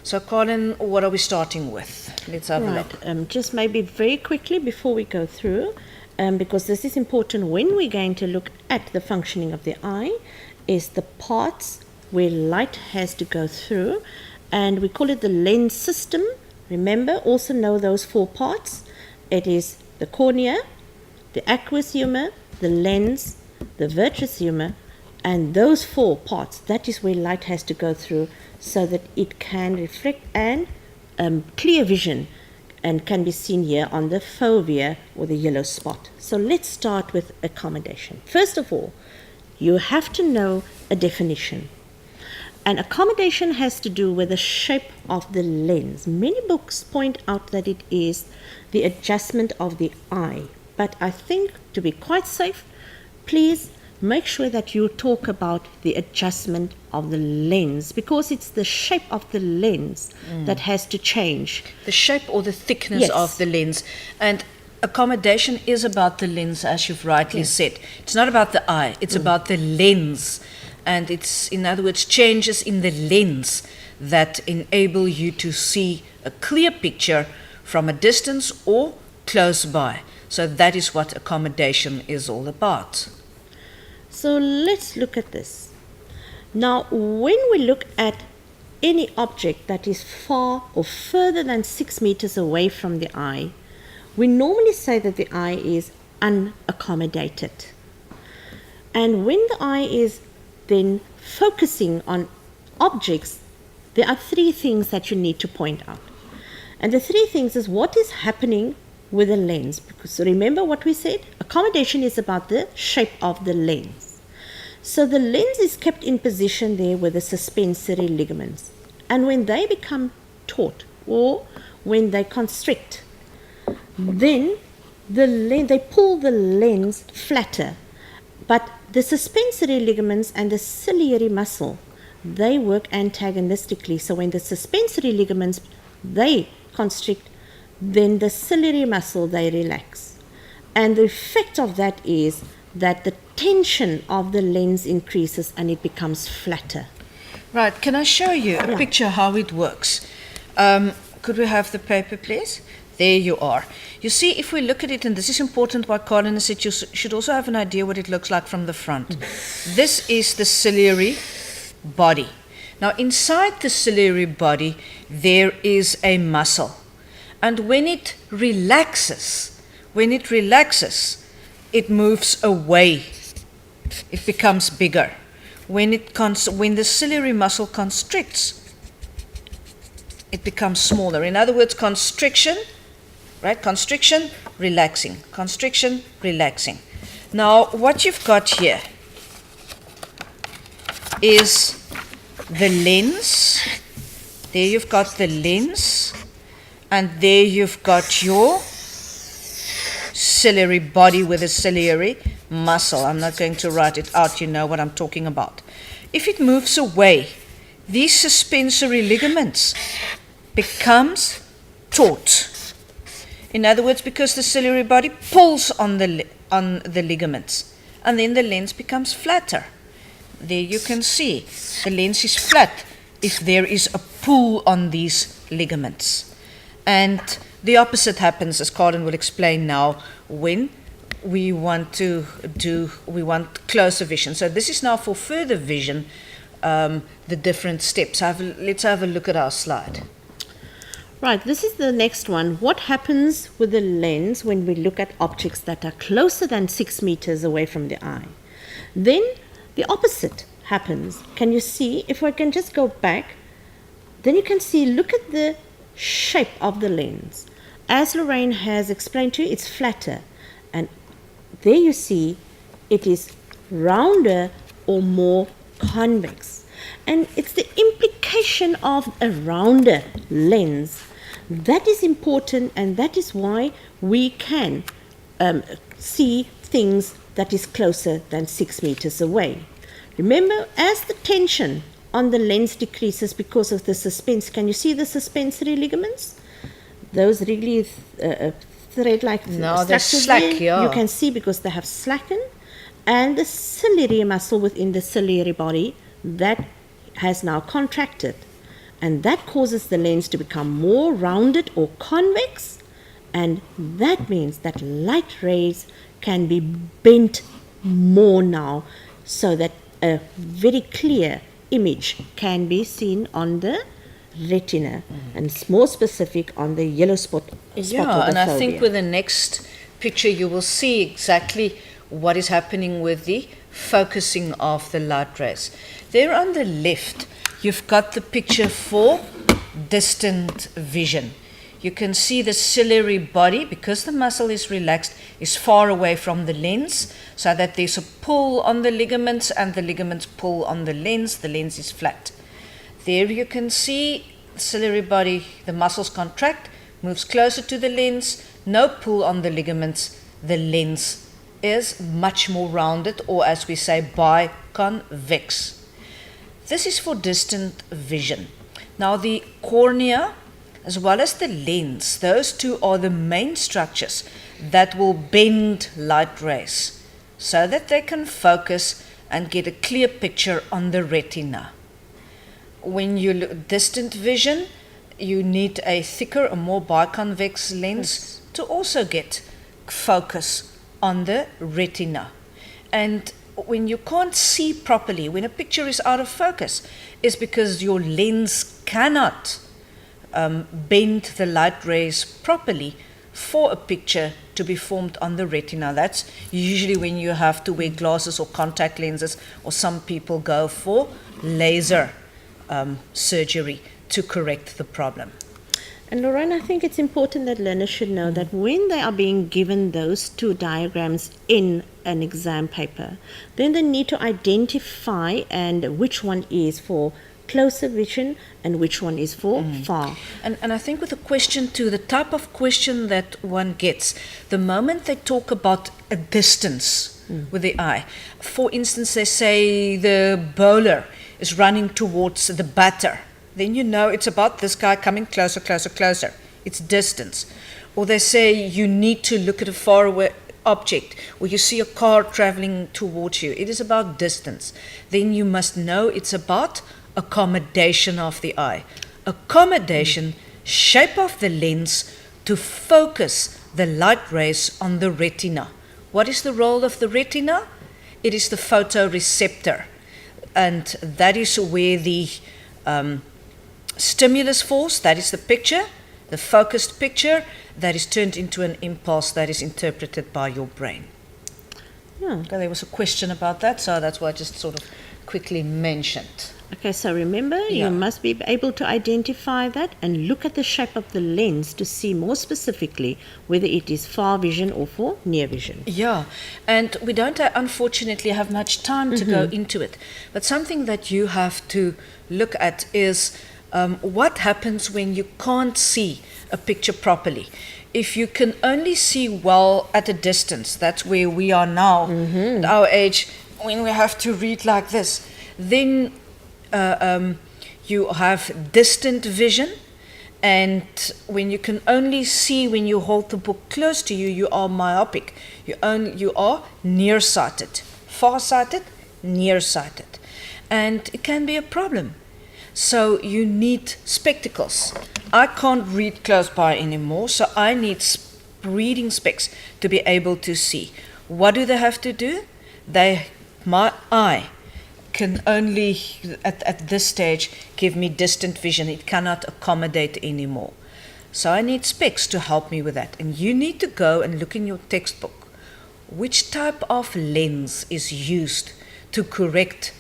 So, Colin, what are we starting with? Let's have a look. Just maybe very quickly before we go through, because this is important when we're going to look at the functioning of the eye, is the parts where light has to go through, and we call it the lens system. Remember, also know those 4 parts. It is the cornea, the aqueous humor, the lens, the vitreous humor, and those 4 parts, that is where light has to go through so that it can reflect and clear vision and can be seen here on the fovea or the yellow spot. So let's start with accommodation. First of all, you have to know a definition. And accommodation has to do with the shape of the lens. Many books point out that it is the adjustment of the eye. But I think to be quite safe, please make sure that you talk about the adjustment of the lens, because it's the shape of the lens that has to change. The shape or the thickness Yes. of the lens. And accommodation is about the lens, as you've rightly said. It's not about the eye, it's about the lens. And it's, in other words, changes in the lens that enable you to see a clear picture from a distance or close by. So that is what accommodation is all about. So let's look at this. Now, when we look at any object that is far or further than 6 meters away from the eye, we normally say that the eye is unaccommodated. And when the eye is then focusing on objects, there are 3 things that you need to point out. And the 3 things is what is happening with the lens. Because remember what we said? Accommodation is about the shape of the lens. So the lens is kept in position there with the suspensory ligaments. And when they become taut or when they constrict, then they pull the lens flatter. But the suspensory ligaments and the ciliary muscle, they work antagonistically. So when the suspensory ligaments, they constrict, then the ciliary muscle, they relax. And the effect of that is that the tension of the lens increases and it becomes flatter. Right, can I show you a picture how it works? Could we have the paper, please? There you are. You see, if we look at it, and this is important what Colin said, you should also have an idea what it looks like from the front. This is the ciliary body. Now, inside the ciliary body, there is a muscle. And when it relaxes, it moves away. It becomes bigger. When the ciliary muscle constricts, it becomes smaller. In other words, constriction, right? Constriction, relaxing. Constriction, relaxing. Now, what you've got here is the lens. There you've got the lens. And there you've got your ciliary body with a ciliary muscle. I'm not going to write it out, you know what I'm talking about. If it moves away, these suspensory ligaments becomes taut. In other words, because the ciliary body pulls on the ligaments, and then the lens becomes flatter. There you can see the lens is flat if there is a pull on these ligaments. And the opposite happens, as Colin will explain now, when we want closer vision. So this is now for further vision, the different steps. Let's have a look at our slide. Right, this is the next one. What happens with the lens when we look at objects that are closer than 6 meters away from the eye? Then the opposite happens. Can you see? If I can just go back, then you can see, look at the shape of the lens. As Lorraine has explained to you, it's flatter. And there you see it is rounder or more convex. And it's the implication of a rounder lens. That is important, and that is why we can see things that is closer than 6 meters away. Remember, as the tension on the lens decreases because of the suspense, can you see the suspensory ligaments? Those really thread-like they're slack, yeah. You can see because they have slackened, and the ciliary muscle within the ciliary body that has now contracted. and that causes the lens to become more rounded or convex, and that means that light rays can be bent more now, so that a very clear image can be seen on the retina, and it's more specific on the yellow spot of Yeah, the and I fovea. think with the next picture you will see exactly what is happening with the focusing of the light rays. There on the left, you've got the picture for distant vision. You can see the ciliary body, because the muscle is relaxed, is far away from the lens, so that there's a pull on the ligaments and the ligaments pull on the lens is flat. There you can see the ciliary body, the muscles contract, moves closer to the lens, no pull on the ligaments, the lens is much more rounded, or as we say, biconvex. This is for distant vision. Now the cornea as well as the lens, those two are the main structures that will bend light rays so that they can focus and get a clear picture on the retina. When you look at distant vision, you need a thicker, a more biconvex lens to also get focus on the retina. And when you can't see properly, when a picture is out of focus, is because your lens cannot bend the light rays properly for a picture to be formed on the retina. That's usually when you have to wear glasses or contact lenses, or some people go for laser surgery to correct the problem. And Lorraine, I think it's important that learners should know that when they are being given those two diagrams in an exam paper, then they need to identify and which one is for closer vision and which one is for far. And I think with the question too, the type of question that one gets, the moment they talk about a distance with the eye, for instance, they say the bowler is running towards the batter, then you know it's about this guy coming closer, closer, closer. It's distance. Or they say you need to look at a faraway object, or you see a car traveling towards you. It is about distance. Then you must know it's about accommodation of the eye. Accommodation, shape of the lens to focus the light rays on the retina. What is the role of the retina? It is the photoreceptor. And that is where the stimulus force, that is the picture, the focused picture, that is turned into an impulse that is interpreted by your brain. Yeah. Okay, there was a question about that, so that's why I just sort of quickly mentioned. Okay, so remember, Yeah. you must be able to identify that and look at the shape of the lens to see more specifically whether it is far vision or for near vision. Yeah, and we don't unfortunately have much time to go into it, but something that you have to look at is what happens when you can't see a picture properly. If you can only see well at a distance, that's where we are now at our age, when we have to read like this, then you have distant vision, and when you can only see when you hold the book close to you, you are myopic. You are nearsighted, farsighted, nearsighted, and it can be a problem. So you need spectacles. I can't read close by anymore, so I need reading specs to be able to see. What do they have to do? My eye can only, at this stage, give me distant vision. It cannot accommodate anymore. So I need specs to help me with that. And you need to go and look in your textbook. Which type of lens is used to correct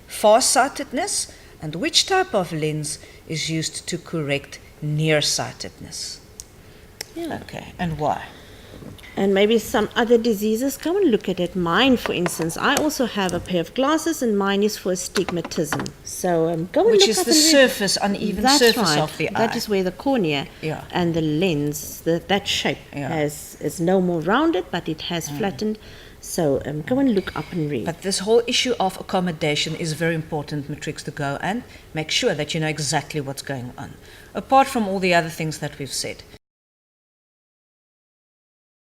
farsightedness, and which type of lens is used to correct nearsightedness? Yeah. Okay, and why? And maybe some other diseases, come and look at it. Mine, for instance, I also have a pair of glasses, and mine is for astigmatism. So go and Which look is up the and read. surface, uneven surface of the eye. That is where the cornea Yeah. and the lens, that shape Yeah. is no more rounded, but it has flattened. So go and look up and read. But this whole issue of accommodation is very important, Matrix, to go and make sure that you know exactly what's going on, apart from all the other things that we've said.